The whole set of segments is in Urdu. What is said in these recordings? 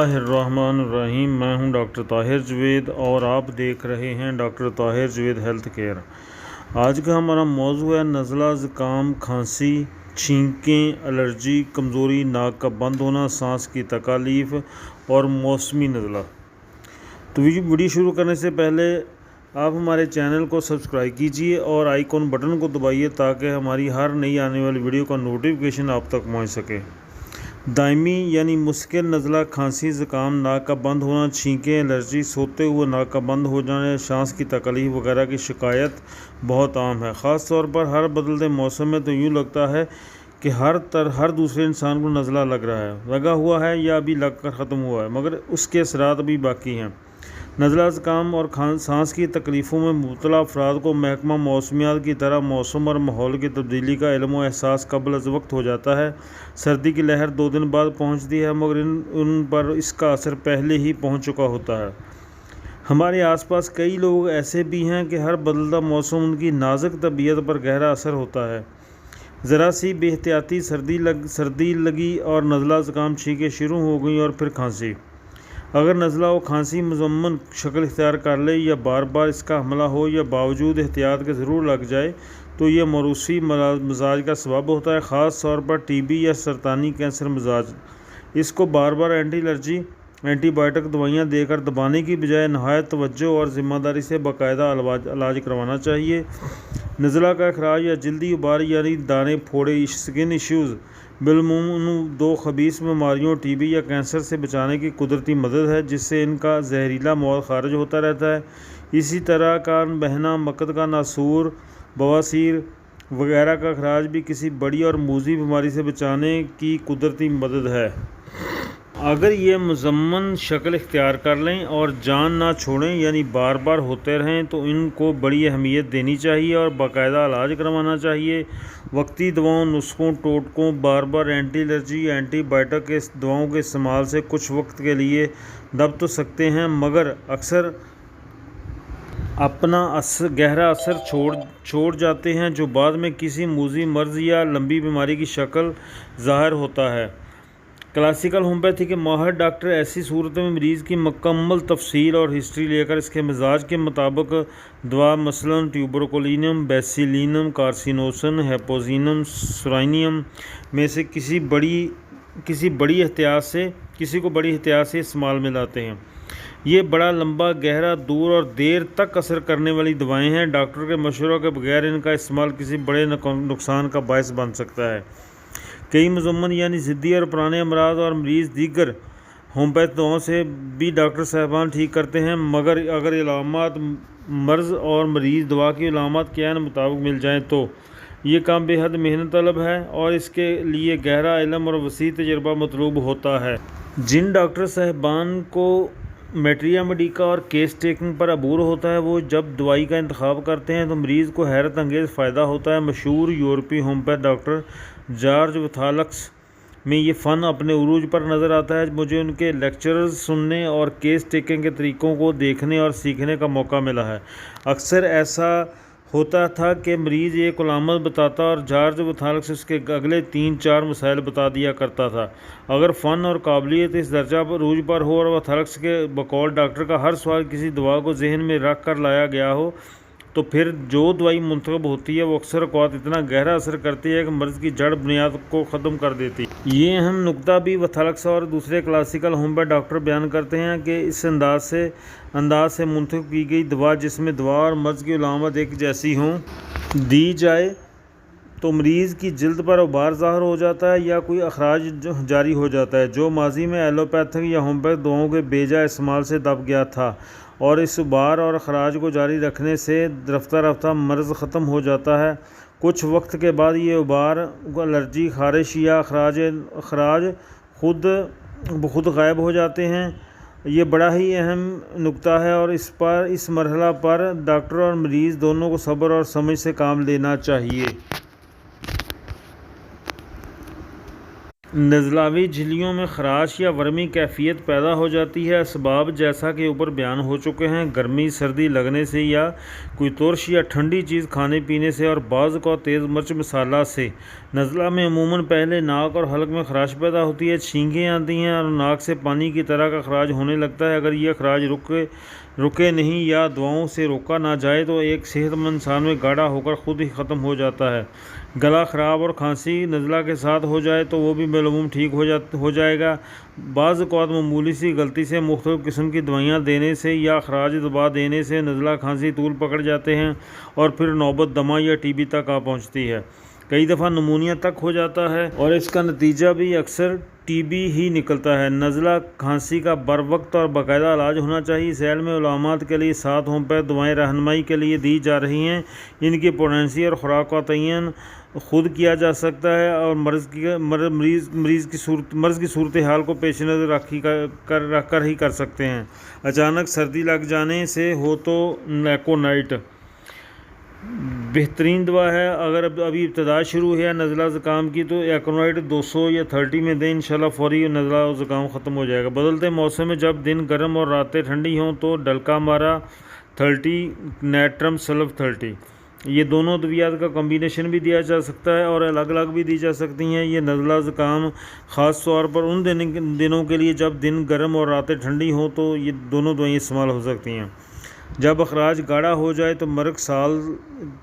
اللہ الرحمن الرحیم۔ میں ہوں ڈاکٹر طاہر جوید اور آپ دیکھ رہے ہیں doctor Tahir Javed health care. آج کا ہمارا موضوع ہے نزلہ، زکام، کھانسی، چھینکیں، الرجی، کمزوری، ناک کا بند ہونا، سانس کی تکالیف اور موسمی نزلہ۔ تو ویڈیو شروع کرنے سے پہلے آپ ہمارے چینل کو سبسکرائب کیجئے اور آئیکن بٹن کو دبائیے تاکہ ہماری ہر نئی آنے والی ویڈیو کا نوٹیفیکیشن آپ تک پہنچ سکے۔ دائمی یعنی مستقل نزلہ، کھانسی، زکام، ناک کا بند ہونا، چھینکیں، الرجی، سوتے ہوئے ناک کا بند ہو جانا، سانس کی تکلیف وغیرہ کی شکایت بہت عام ہے۔ خاص طور پر ہر بدلتے موسم میں تو یوں لگتا ہے کہ ہر دوسرے انسان کو نزلہ لگا ہوا ہے یا ابھی لگ کر ختم ہوا ہے، مگر اس کے اثرات ابھی باقی ہیں۔ نزلہ، زکام اور سانس کی تکلیفوں میں مبتلا افراد کو محکمہ موسمیات کی طرح موسم اور ماحول کی تبدیلی کا علم و احساس قبل از وقت ہو جاتا ہے۔ سردی کی لہر 2 دن بعد پہنچتی ہے، مگر ان پر اس کا اثر پہلے ہی پہنچ چکا ہوتا ہے۔ ہمارے آس پاس کئی لوگ ایسے بھی ہیں کہ ہر بدلتا موسم ان کی نازک طبیعت پر گہرا اثر ہوتا ہے۔ ذرا سی بے احتیاطی سردی لگی اور نزلہ، زکام، چھینکیں شروع ہو گئیں اور پھر کھانسی۔ اگر نزلہ و کھانسی مزمن شکل اختیار کر لے یا بار بار اس کا حملہ ہو یا باوجود احتیاط کے ضرور لگ جائے تو یہ موروثی مزاج کا سبب ہوتا ہے، خاص طور پر ٹی بی یا سرطانی کینسر مزاج۔ اس کو بار بار اینٹی بائیوٹک دوائیاں دے کر دبانے کی بجائے نہایت توجہ اور ذمہ داری سے باقاعدہ علاج کروانا چاہیے۔ نزلہ کا اخراج یا جلدی ابار یعنی دانے، پھوڑے، اسکن ایشوز بالعموم 2 خبیث بیماریوں ٹی بی یا کینسر سے بچانے کی قدرتی مدد ہے، جس سے ان کا زہریلا مواد خارج ہوتا رہتا ہے۔ اسی طرح کان بہنا، مقعد کا ناسور، بواسیر وغیرہ کا اخراج بھی کسی بڑی اور موذی بیماری سے بچانے کی قدرتی مدد ہے۔ اگر یہ مزمن شکل اختیار کر لیں اور جان نہ چھوڑیں یعنی بار بار ہوتے رہیں تو ان کو بڑی اہمیت دینی چاہیے اور باقاعدہ علاج کروانا چاہیے۔ وقتی دواؤں، نسخوں، ٹوٹکوں، بار بار اینٹی الرجی یا اینٹی بائیوٹک کے دواؤں کے استعمال سے کچھ وقت کے لیے دب تو سکتے ہیں، مگر اکثر اپنا گہرا اثر چھوڑ جاتے ہیں جو بعد میں کسی موذی مرض یا لمبی بیماری کی شکل ظاہر ہوتا ہے۔ کلاسیکل ہومیوپیتھی کے ماہر ڈاکٹر ایسی صورت میں مریض کی مکمل تفصیل اور ہسٹری لے کر اس کے مزاج کے مطابق دوا مثلاً ٹیوبرکلینم، بیسیلینم، کارسینوسن، ہیپوزینم، سورائنیم میں سے کسی کو بڑی احتیاط سے استعمال میں لاتے ہیں۔ یہ بڑا لمبا، گہرا، دور اور دیر تک اثر کرنے والی دوائیں ہیں۔ ڈاکٹر کے مشورہ کے بغیر ان کا استعمال کسی بڑے نقصان کا باعث بن سکتا ہے۔ کئی مزمن یعنی ضدی اور پرانے امراض اور مریض دیگر ہومیوپیتھ دواؤں سے بھی ڈاکٹر صاحبان ٹھیک کرتے ہیں، مگر اگر علامات مرض اور مریض دوا کی علامات کے عین مطابق مل جائیں تو یہ کام بے حد محنت طلب ہے اور اس کے لیے گہرا علم اور وسیع تجربہ مطلوب ہوتا ہے۔ جن ڈاکٹر صاحبان کو میٹریا میڈیکا اور کیس ٹیکنگ پر عبور ہوتا ہے وہ جب دوائی کا انتخاب کرتے ہیں تو مریض کو حیرت انگیز فائدہ ہوتا ہے۔ مشہور یورپی ہومیوپیتھ ڈاکٹر جارج وتھالکس میں یہ فن اپنے عروج پر نظر آتا ہے۔ مجھے ان کے لیکچرز سننے اور کیس ٹیکنگ کے طریقوں کو دیکھنے اور سیکھنے کا موقع ملا ہے۔ اکثر ایسا ہوتا تھا کہ مریض ایک علامت بتاتا اور جارج وتھالکس اس کے اگلے 3-4 مسائل بتا دیا کرتا تھا۔ اگر فن اور قابلیت اس درجہ پر عروج پر ہو اور وتھالکس کے بقول ڈاکٹر کا ہر سوال کسی دوا کو ذہن میں رکھ کر لایا گیا ہو تو پھر جو دوائی منتخب ہوتی ہے وہ اکثر اوقات اتنا گہرا اثر کرتی ہے کہ مرض کی جڑ بنیاد کو ختم کر دیتی ہے۔ یہ اہم نکتہ بھی وتھالکس اور دوسرے کلاسیکل ہومیوپیتھ ڈاکٹر بیان کرتے ہیں کہ اس انداز سے منتخب کی گئی دوا جس میں دوا اور مرض کی علامت ایک جیسی ہوں دی جائے تو مریض کی جلد پر غبار ظاہر ہو جاتا ہے یا کوئی اخراج جاری ہو جاتا ہے، جو ماضی میں ایلوپیتھک یا ہومیوپیتھ دواؤں کے بے جا استعمال سے دب گیا تھا، اور اس غبار اور اخراج کو جاری رکھنے سے رفتہ رفتہ مرض ختم ہو جاتا ہے۔ کچھ وقت کے بعد یہ غبار، الرجی، خارش یا اخراج خود بخود غائب ہو جاتے ہیں۔ یہ بڑا ہی اہم نکتہ ہے اور اس مرحلہ پر ڈاکٹر اور مریض دونوں کو صبر اور سمجھ سے کام لینا چاہیے۔ نزلاوی جھلیوں میں خراش یا ورمی کیفیت پیدا ہو جاتی ہے۔ اسباب جیسا کہ اوپر بیان ہو چکے ہیں، گرمی سردی لگنے سے یا کوئی ترش یا ٹھنڈی چیز کھانے پینے سے اور بعض اوقات تیز مرچ مسالہ سے۔ نزلہ میں عموماً پہلے ناک اور حلق میں خراش پیدا ہوتی ہے، چھینکیں آتی ہیں اور ناک سے پانی کی طرح کا خراج ہونے لگتا ہے۔ اگر یہ خراج رکے نہیں یا دواؤں سے روکا نہ جائے تو ایک صحت مند انسان میں گاڑھا ہو کر خود ہی ختم ہو جاتا ہے۔ گلا خراب اور کھانسی نزلہ کے ساتھ ہو جائے تو وہ بھی بالعموم ٹھیک ہو جائے گا۔ بعض اوقات معمولی سی غلطی سے مختلف قسم کی دوائیاں دینے سے یا خراج دبا دینے سے نزلہ کھانسی طول پکڑ جاتے ہیں اور پھر نوبت دمہ یا ٹی بی تک آ پہنچتی ہے۔ کئی دفعہ نمونیا تک ہو جاتا ہے اور اس کا نتیجہ بھی اکثر ٹی بی ہی نکلتا ہے۔ نزلہ کھانسی کا بر وقت اور باقاعدہ علاج ہونا چاہیے۔ اس علم میں علامات کے لیے 7 ہومیوپیتھ دوائیں رہنمائی کے لیے دی جا رہی ہیں۔ ان کی پوٹینسی اور خوراک کا تعین خود کیا جا سکتا ہے اور مرض کی صورتحال کو پیش نظر رکھ کر ہی کر سکتے ہیں۔ اچانک سردی لگ جانے سے ہو تو نیکونائٹ بہترین دوا ہے۔ اگر ابھی ابتدا شروع ہے نزلہ زکام کی تو نیکونائٹ 200 یا 30 میں دیں، انشاءاللہ فوری نزلہ زکام ختم ہو جائے گا۔ بدلتے موسم میں جب دن گرم اور راتیں ٹھنڈی ہوں تو ڈلکا مارا 30، نیٹرم سلف 30، یہ دونوں ادویات کا کمبینیشن بھی دیا جا سکتا ہے اور الگ الگ بھی دی جا سکتی ہیں۔ یہ نزلہ زکام خاص طور پر ان دنوں کے لیے جب دن گرم اور راتیں ٹھنڈی ہوں تو یہ دونوں دوائیں استعمال ہو سکتی ہیں۔ جب اخراج گاڑھا ہو جائے تو مرگ سال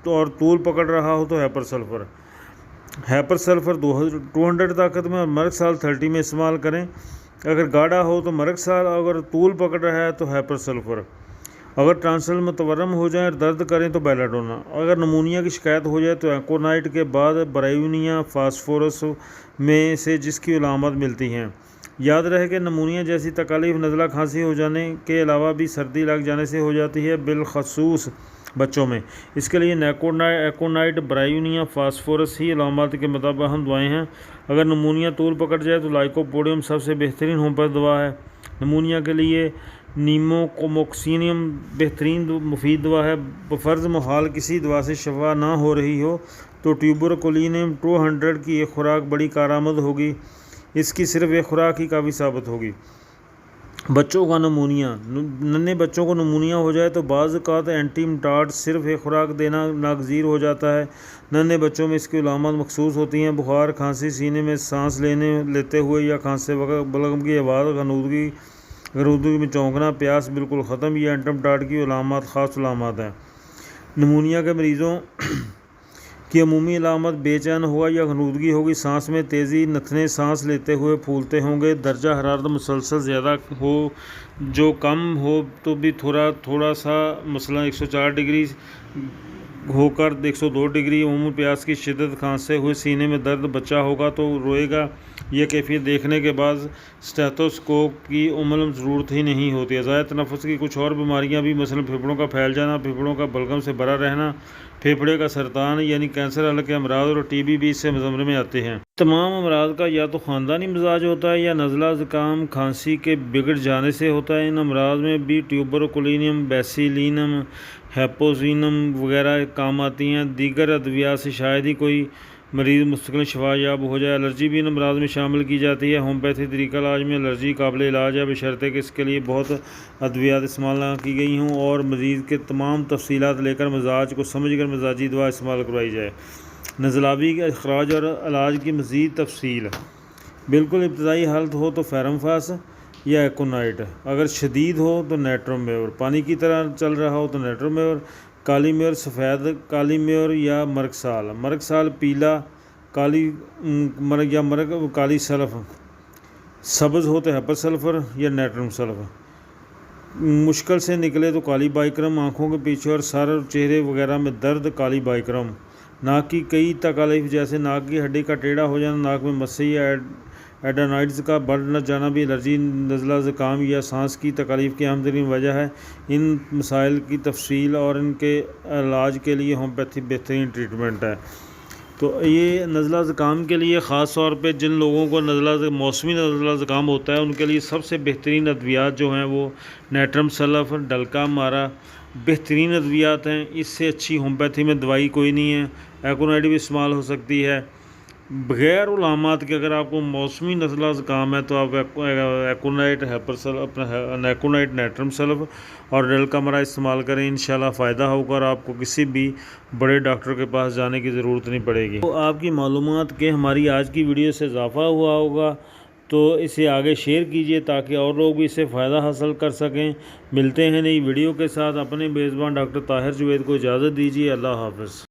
اور طول پکڑ رہا ہو تو ہیپر سلفر 200 طاقت میں اور مرگ سال 30 میں استعمال کریں۔ اگر گاڑھا ہو تو مرگ سال، اگر طول پکڑ رہا ہے تو ہیپر سلفر۔ اگر ٹانسل متورم ہو جائیں اور درد کریں تو بیلاڈونا۔ اگر نمونیا کی شکایت ہو جائے تو ایکونائٹ کے بعد برائیونیا فاسفورس میں سے جس کی علامات ملتی ہیں۔ یاد رہے کہ نمونیا جیسی تکالیف نزلہ کھانسی ہو جانے کے علاوہ بھی سردی لگ جانے سے ہو جاتی ہے، بالخصوص بچوں میں۔ اس کے لیے ایکونائٹ برائیونیا فاسفورس ہی علامات کے مطابق اہم دوائیں ہیں۔ اگر نمونیا طول پکڑ جائے تو لائکوپوڈیم سب سے بہترین ہومیوپیتھ دوا ہے۔ نمونیا کے لیے نیموکوموکسینیم بہترین مفید دوا ہے۔ بفرض محال کسی دوا سے شفا نہ ہو رہی ہو تو ٹیوبرکلینیم 200 کی ایک خوراک بڑی کارآمد ہوگی۔ اس کی صرف ایک خوراک ہی کافی ثابت ہوگی۔ بچوں کا نمونیا، ننھے بچوں کو نمونیا ہو جائے تو بعض اوقات اینٹی مٹاڈ صرف ایک خوراک دینا ناگزیر ہو جاتا ہے۔ ننھے بچوں میں اس کی علامات مخصوص ہوتی ہیں: بخار، کھانسی، سینے میں سانس لیتے ہوئے یا کھانستے وقت بلغم کی آواز، غنودگی میں چونکنا، پیاس بالکل ختم، یہ اینٹی مٹاڈ کی علامات خاص علامات ہیں۔ نمونیا کے مریضوں کی عمومی علامت بے چین ہوا یا غنودگی ہوگی، سانس میں تیزی، نتھنے سانس لیتے ہوئے پھولتے ہوں گے، درجہ حرارت مسلسل زیادہ ہو، جو کم ہو تو بھی تھوڑا سا، مثلا 104 ڈگری ہو کر 102 ڈگری، عمومی پیاس کی شدت، کھانستے ہوئے سینے میں درد، بچہ ہوگا تو روئے گا۔ یہ کیفیت دیکھنے کے بعد اسٹیتھوسکوپ کی عموماً ضرورت ہی نہیں ہوتی ہے۔ ذات تنفس کی کچھ اور بیماریاں بھی، مثلا پھیپھڑوں کا پھیل جانا، پھیپھڑوں کا بلغم سے بھرا رہنا، پھیپھڑے کا سرطان یعنی کینسر، حلق کے امراض اور ٹی بی بھی اس سے زمرے میں آتے ہیں۔ تمام امراض کا یا تو خاندانی مزاج ہوتا ہے یا نزلہ زکام کھانسی کے بگڑ جانے سے ہوتا ہے۔ ان امراض میں بھی ٹیوبرکلینیم، بیسیلینم، ہیپوزینم وغیرہ کام آتی ہیں۔ دیگر ادویات سے شاید ہی کوئی مریض مستقل شفا یاب ہو جائے۔ الرجی بھی ان امراض میں شامل کی جاتی ہے۔ ہومیوپیتھی طریقہ علاج میں الرجی قابل علاج ہے، بشرطے کہ اس کے لیے بہت ادویات استعمال نہ کی گئی ہوں اور مریض کے تمام تفصیلات لے کر مزاج کو سمجھ کر مزاجی دوا استعمال کروائی جائے۔ نزلاوی کے اخراج اور علاج کی مزید تفصیل: بالکل ابتدائی حالت ہو تو فیرمفاس یا ایکونائٹ، اگر شدید ہو تو نیٹرومیور، پانی کی طرح چل رہا ہو تو نیٹرومیور، کالی میور، سفید کالی میور یا مرگ سال پیلا کالی یا مرگ کالی سلف، سبز ہو تو ہیپر سلفر یا نیٹرم سلف، مشکل سے نکلے تو کالی بائیکرم، آنکھوں کے پیچھے اور سر اور چہرے وغیرہ میں درد کالی بائیکرم، ناک کی کئی تکالیف جیسے ناک کی ہڈی کا ٹیڑھا ہو جانا، ناک میں مسئی یا ایڈینائڈز کا بڑھ نہ جانا بھی الرجی، نزلہ زکام یا سانس کی تکالیف کی اہم ترین وجہ ہے۔ ان مسائل کی تفصیل اور ان کے علاج کے لیے ہومیوپیتھی بہترین ٹریٹمنٹ ہے۔ تو یہ نزلہ زکام کے لیے خاص طور پہ جن لوگوں کو موسمی نزلہ زکام ہوتا ہے ان کے لیے سب سے بہترین ادویات جو ہیں وہ نیٹرم سلف، ڈلکا مارا بہترین ادویات ہیں۔ اس سے اچھی ہومیوپیتھی میں دوائی کوئی نہیں ہے۔ ایکونائٹ بھی استعمال ہو سکتی ہے، بغیر علامات کے اگر آپ کو موسمی نزلہ زکام ہے تو آپ ایکونائٹ نیکونائٹ نیٹرم سلف اور ڈیلکامرا استعمال کریں، انشاءاللہ فائدہ ہوگا اور آپ کو کسی بھی بڑے ڈاکٹر کے پاس جانے کی ضرورت نہیں پڑے گی۔ تو آپ کی معلومات کے ہماری آج کی ویڈیو سے اضافہ ہوا ہوگا تو اسے آگے شیئر کیجئے تاکہ اور لوگ بھی اس سے فائدہ حاصل کر سکیں۔ ملتے ہیں نئی ویڈیو کے ساتھ، اپنے میزبان ڈاکٹر طاہر جوید کو اجازت دیجیے، اللہ حافظ۔